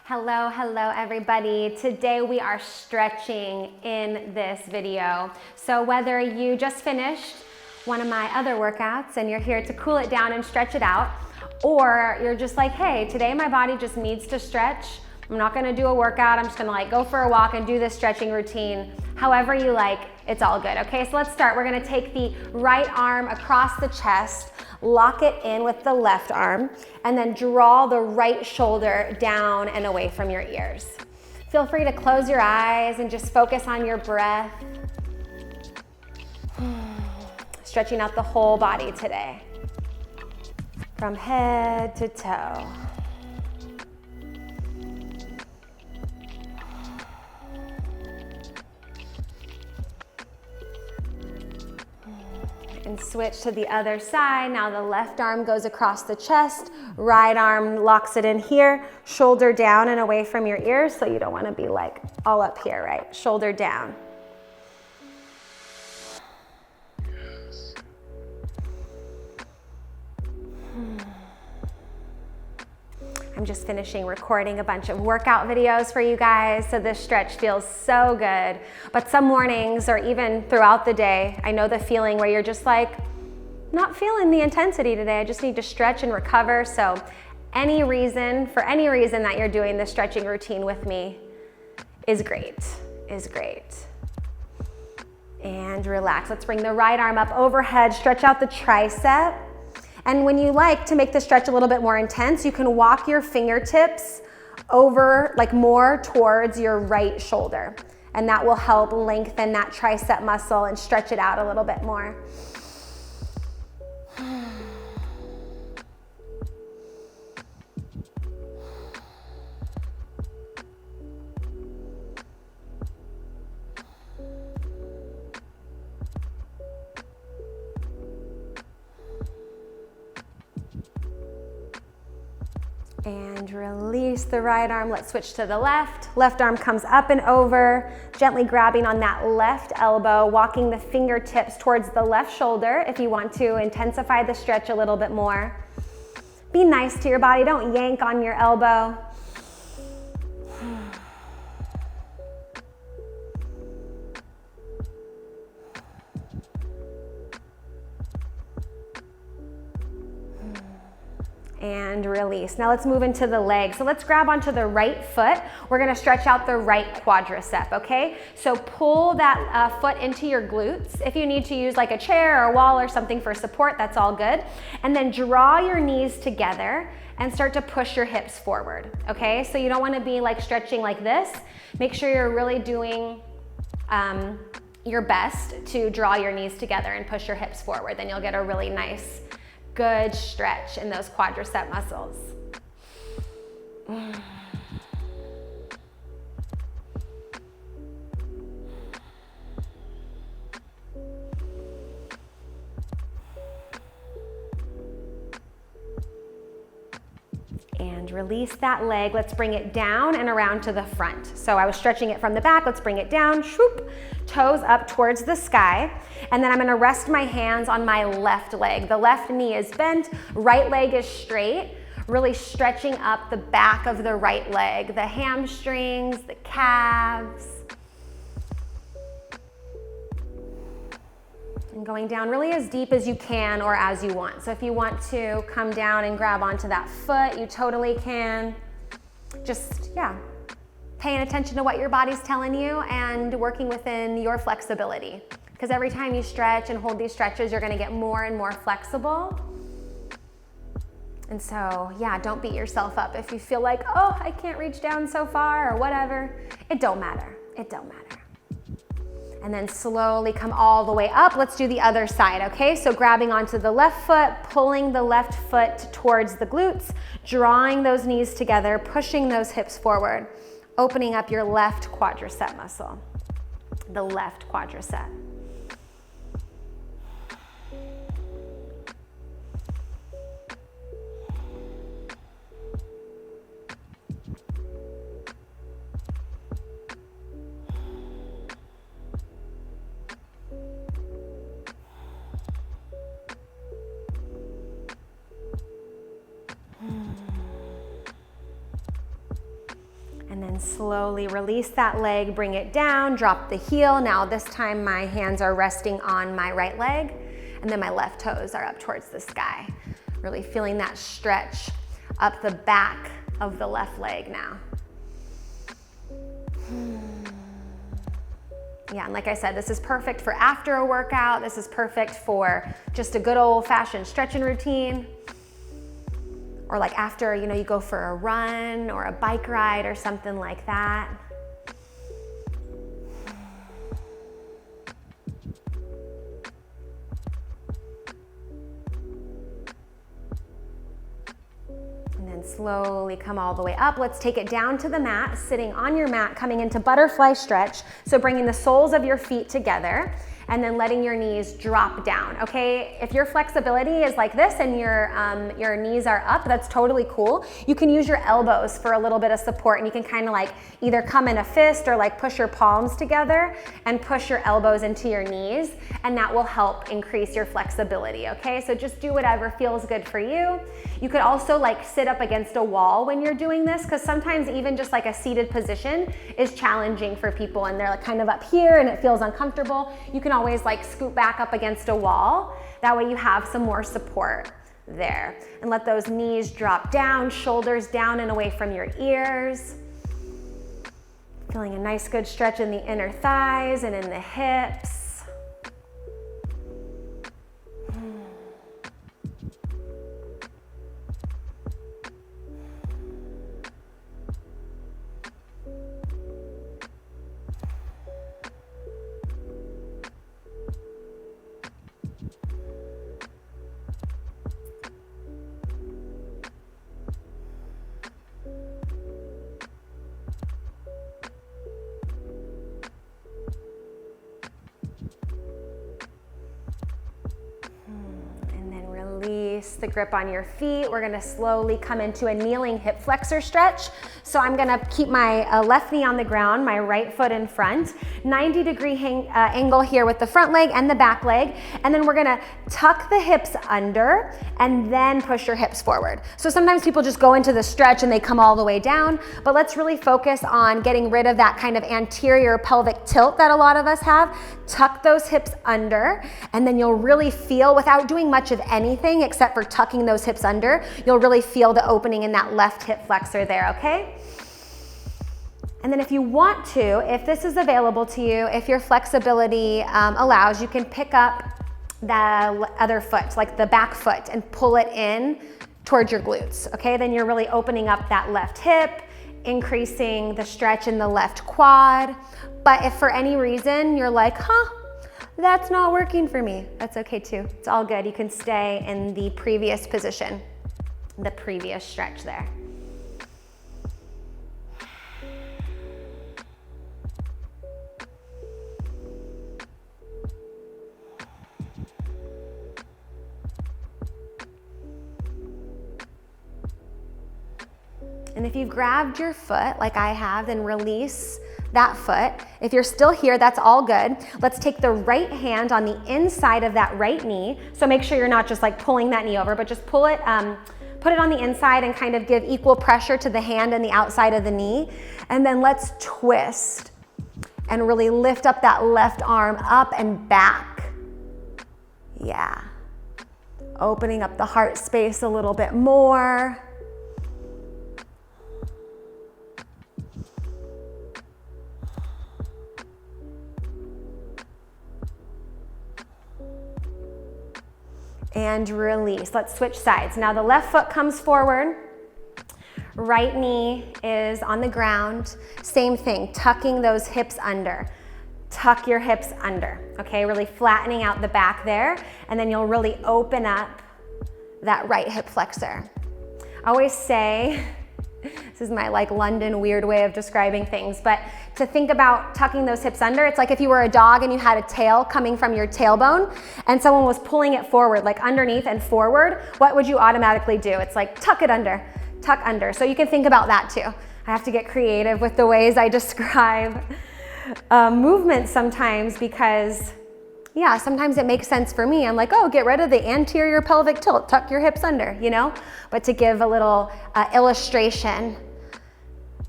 Hello, hello everybody. Today we are stretching in this video. So whether you just finished one of my other workouts and you're here to cool it down and stretch it out, or you're just like, hey, today my body just needs to stretch. I'm not gonna do a workout, I'm just gonna go for a walk and do this stretching routine. However you like, it's all good, okay? So let's start. We're gonna take the right arm across the chest, lock it in with the left arm, and then draw the right shoulder down and away from your ears. Feel free to close your eyes and just focus on your breath. Stretching out the whole body today, from head to toe. And switch to the other side. Now the left arm goes across the chest, right arm locks it in here, shoulder down and away from your ears, so you don't want to be like all up here, right? Shoulder down. I'm just finishing recording a bunch of workout videos for you guys, so this stretch feels so good. But some mornings or even throughout the day, I know the feeling where you're just like, not feeling the intensity today, I just need to stretch and recover. So for any reason that you're doing this stretching routine with me is great, And relax. Let's bring the right arm up overhead, stretch out the tricep. And when you like to make the stretch a little bit more intense, you can walk your fingertips over, more towards your right shoulder. And that will help lengthen that tricep muscle and stretch it out a little bit more. And release the right arm. Let's switch to the left. Left arm comes up and over, gently grabbing on that left elbow, walking the fingertips towards the left shoulder if you want to intensify the stretch a little bit more. Be nice to your body, don't yank on your elbow. And release. Now let's move into the leg. So let's grab onto the right foot. We're gonna stretch out the right quadricep, okay? So pull that foot into your glutes. If you need to use a chair or a wall or something for support, that's all good. And then draw your knees together and start to push your hips forward, okay? So you don't wanna be stretching like this. Make sure you're really doing your best to draw your knees together and push your hips forward. Then you'll get a really nice, good stretch in those quadricep muscles. And release that leg. Let's bring it down and around to the front. So I was stretching it from the back. Let's bring it down. Shoop. Toes up towards the sky. And then I'm gonna rest my hands on my left leg. The left knee is bent, right leg is straight, really stretching up the back of the right leg, the hamstrings, the calves. And going down really as deep as you can or as you want. So if you want to come down and grab onto that foot, you totally can. Just, paying attention to what your body's telling you and working within your flexibility. Because every time you stretch and hold these stretches, you're gonna get more and more flexible. And so, don't beat yourself up if you feel like, oh, I can't reach down so far or whatever. It don't matter. And then slowly come all the way up. Let's do the other side, okay? So grabbing onto the left foot, pulling the left foot towards the glutes, drawing those knees together, pushing those hips forward, opening up your left quadricep muscle, the left quadricep. And then slowly release that leg, bring it down, drop the heel. Now this time my hands are resting on my right leg, and then my left toes are up towards the sky. Really feeling that stretch up the back of the left leg now. Yeah, and like I said, this is perfect for after a workout. This is perfect for just a good old-fashioned stretching routine. Or like after, you go for a run or a bike ride or something like that. And then slowly come all the way up. Let's take it down to the mat, sitting on your mat, coming into butterfly stretch. So bringing the soles of your feet together, and then letting your knees drop down, okay? If your flexibility is like this and your knees are up, that's totally cool. You can use your elbows for a little bit of support, and you can kind of like either come in a fist or like push your palms together and push your elbows into your knees, and that will help increase your flexibility, okay? So just do whatever feels good for you. You could also like sit up against a wall when you're doing this, because sometimes even just like a seated position is challenging for people, and they're like kind of up here and it feels uncomfortable. You can always like scoot back up against a wall. That way you have some more support there. And let those knees drop down, shoulders down and away from your ears. Feeling a nice good stretch in the inner thighs and in the hips. Release the grip on your feet. We're gonna slowly come into a kneeling hip flexor stretch. So I'm gonna keep my left knee on the ground, my right foot in front, 90-degree angle here with the front leg and the back leg. And then we're gonna tuck the hips under and then push your hips forward. So sometimes people just go into the stretch and they come all the way down, but let's really focus on getting rid of that kind of anterior pelvic tilt that a lot of us have. Tuck those hips under, and then you'll really feel, without doing much of anything except for tucking those hips under, you'll really feel the opening in that left hip flexor there, okay? And then if you want to, if this is available to you, if your flexibility allows, you can pick up the other foot, like the back foot, and pull it in towards your glutes, okay? Then you're really opening up that left hip, increasing the stretch in the left quad. But if for any reason you're like, that's not working for me, that's okay too. It's all good. You can stay in the previous position, the previous stretch there. And if you've grabbed your foot like I have, then release that foot. If you're still here, that's all good. Let's take the right hand on the inside of that right knee. So make sure you're not just like pulling that knee over, but just pull it, put it on the inside and kind of give equal pressure to the hand and the outside of the knee. And then let's twist and really lift up that left arm up and back. Yeah. Opening up the heart space a little bit more. And release. Let's switch sides. Now the left foot comes forward, right knee is on the ground. Same thing, tucking those hips under. Tuck your hips under, okay? Really flattening out the back there, and then you'll really open up that right hip flexor. I always say, this is my like London weird way of describing things, but to think about tucking those hips under, it's like if you were a dog and you had a tail coming from your tailbone and someone was pulling it forward, like underneath and forward, what would you automatically do? It's like tuck it under, tuck under. So you can think about that too. I have to get creative with the ways I describe movement sometimes because yeah, sometimes it makes sense for me. I'm like, oh, get rid of the anterior pelvic tilt, tuck your hips under, you know? But to give a little illustration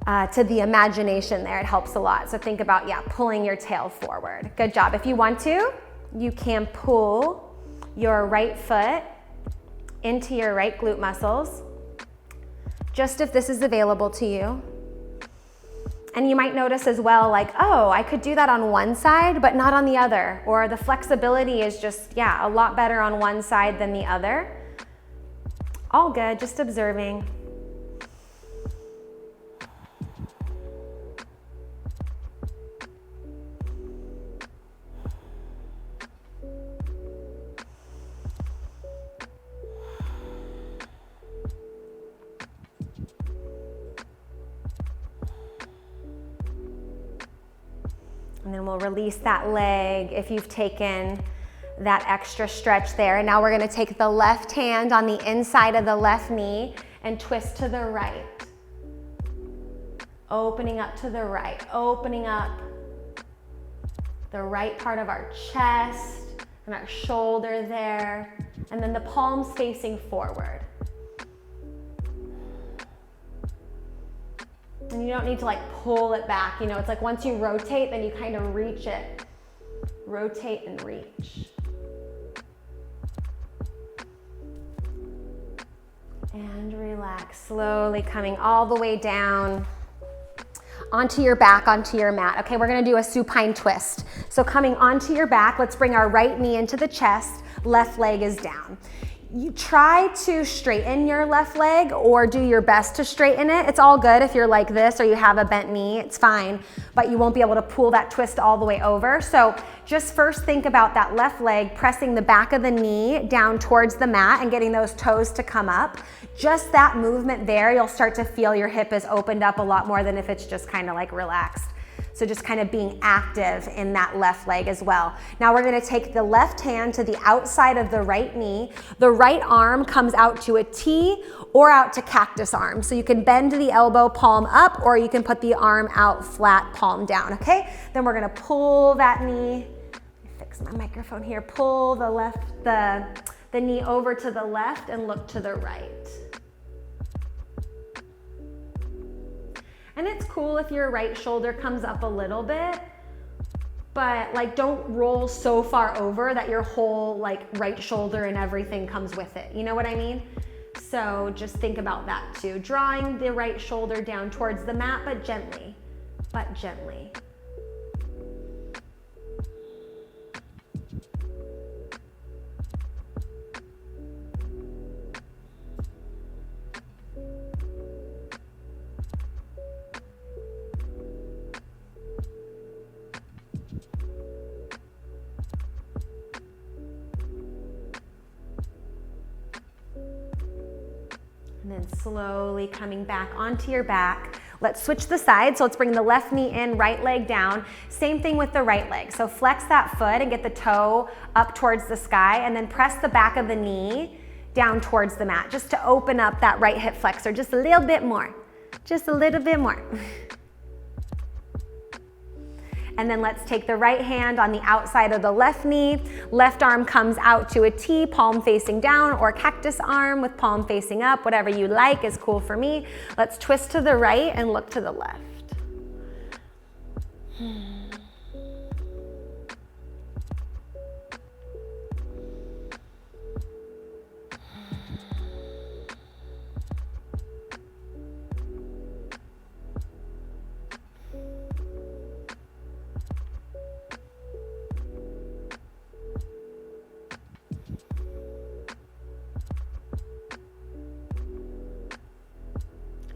to the imagination there. It helps a lot. So think about, yeah, pulling your tail forward. Good job. If you want to, you can pull your right foot into your right glute muscles, just if this is available to you. And you might notice as well, like, oh, I could do that on one side, but not on the other. Or the flexibility is just, yeah, a lot better on one side than the other. All good, just observing. And then we'll release that leg if you've taken that extra stretch there. And now we're gonna take the left hand on the inside of the left knee and twist to the right. Opening up to the right, opening up the right part of our chest and our shoulder there. And then the palms facing forward. And you don't need to like pull it back, you know, it's like once you rotate, then you kind of reach it. Rotate and reach. And relax, slowly coming all the way down onto your back, onto your mat. Okay, we're gonna do a supine twist. So coming onto your back, let's bring our right knee into the chest, left leg is down. You try to straighten your left leg or do your best to straighten it. It's all good if you're like this or you have a bent knee, it's fine, but you won't be able to pull that twist all the way over. So just first think about that left leg pressing the back of the knee down towards the mat and getting those toes to come up. Just that movement there, you'll start to feel your hip is opened up a lot more than if it's just kind of like relaxed. So just kind of being active in that left leg as well. Now we're gonna take the left hand to the outside of the right knee. The right arm comes out to a T or out to cactus arm. So you can bend the elbow, palm up, or you can put the arm out flat, palm down, okay? Then we're gonna pull that knee, let me fix my microphone here, pull the knee over to the left and look to the right. And it's cool if your right shoulder comes up a little bit, but like don't roll so far over that your whole like right shoulder and everything comes with it. You know what I mean? So just think about that too. Drawing the right shoulder down towards the mat, but gently, but gently. And then slowly coming back onto your back. Let's switch the sides. So let's bring the left knee in, right leg down. Same thing with the right leg. So flex that foot and get the toe up towards the sky and then press the back of the knee down towards the mat just to open up that right hip flexor just a little bit more. Just a little bit more. And then let's take the right hand on the outside of the left knee. Left arm comes out to a T, palm facing down, or cactus arm with palm facing up. Whatever you like is cool for me. Let's twist to the right and look to the left.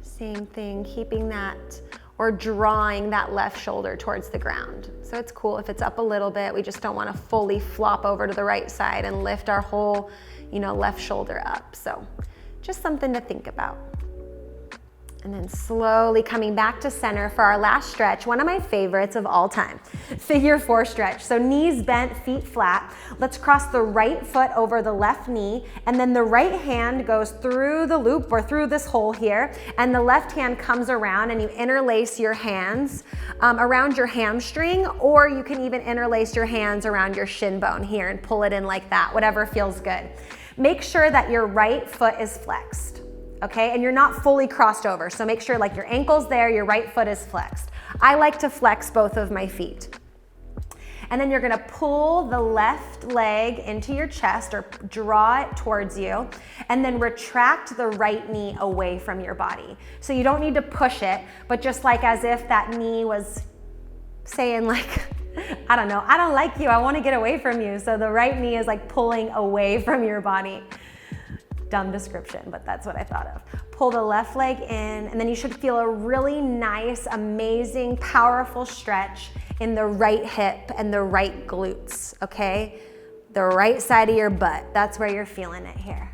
Same thing, keeping that or drawing that left shoulder towards the ground. So it's cool if it's up a little bit. We just don't want to fully flop over to the right side and lift our whole, left shoulder up. So just something to think about. And then slowly coming back to center for our last stretch, one of my favorites of all time, figure 4 stretch. So knees bent, feet flat. Let's cross the right foot over the left knee, and then the right hand goes through the loop or through this hole here, and the left hand comes around and you interlace your hands around your hamstring, or you can even interlace your hands around your shin bone here and pull it in like that, whatever feels good. Make sure that your right foot is flexed. okay? And you're not fully crossed over, so make sure like your ankle's there, your right foot is flexed. I like to flex both of my feet. And then you're gonna pull the left leg into your chest or draw it towards you, and then retract the right knee away from your body. So you don't need to push it, but just like as if that knee was saying like, I don't know, I don't like you, I wanna get away from you. So the right knee is like pulling away from your body. Dumb description, but that's what I thought of. Pull the left leg in, and then you should feel a really nice, amazing, powerful stretch in the right hip and the right glutes, okay? The right side of your butt, that's where you're feeling it here.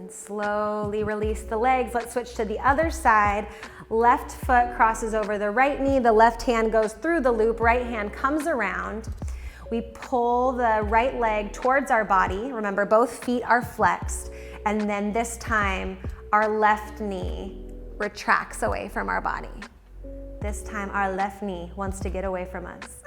Slowly release the legs. Let's switch to the other side. Left foot crosses over the right knee. The left hand goes through the loop. Right hand comes around. We pull the right leg towards our body. Remember, both feet are flexed. And then this time, our left knee retracts away from our body. This time, our left knee wants to get away from us.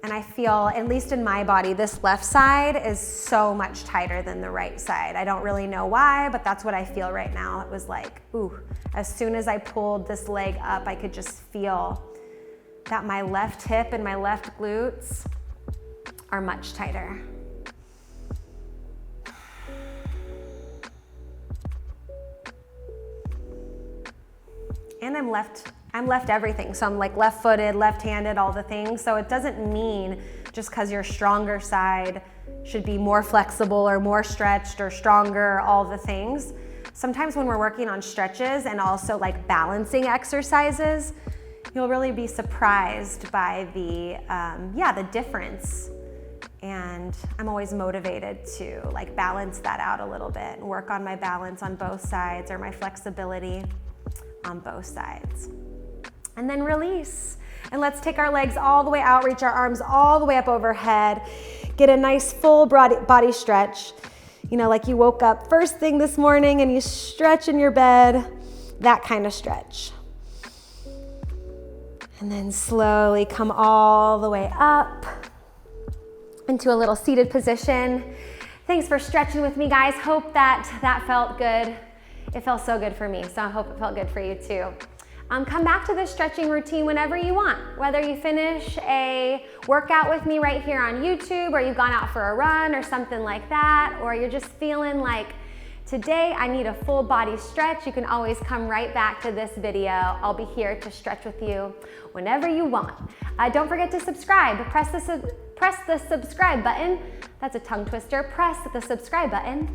And I feel, at least in my body, this left side is so much tighter than the right side. I don't really know why, but that's what I feel right now. It was like, ooh, as soon as I pulled this leg up, I could just feel that my left hip and my left glutes are much tighter. And I'm left everything. So I'm like left-footed, left-handed, all the things. So it doesn't mean just because your stronger side should be more flexible or more stretched or stronger, all the things. Sometimes when we're working on stretches and also like balancing exercises, you'll really be surprised by the difference. And I'm always motivated to like balance that out a little bit and work on my balance on both sides or my flexibility on both sides. And then release. And let's take our legs all the way out, reach our arms all the way up overhead. Get a nice full body stretch. You know, like you woke up first thing this morning and you stretch in your bed, that kind of stretch. And then slowly come all the way up into a little seated position. Thanks for stretching with me, guys. Hope that felt good. It felt so good for me, so I hope it felt good for you too. Come back to this stretching routine whenever you want, whether you finish a workout with me right here on YouTube, or you've gone out for a run or something like that, or you're just feeling like, today I need a full body stretch. You can always come right back to this video. I'll be here to stretch with you whenever you want. Don't forget to subscribe. Press the subscribe button. That's a tongue twister. Press the subscribe button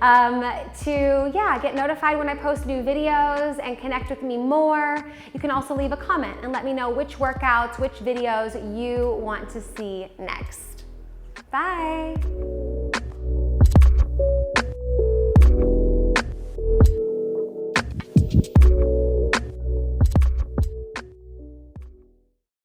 to get notified when I post new videos and connect with me more. You can also leave a comment and let me know which workouts, which videos you want to see next. Bye.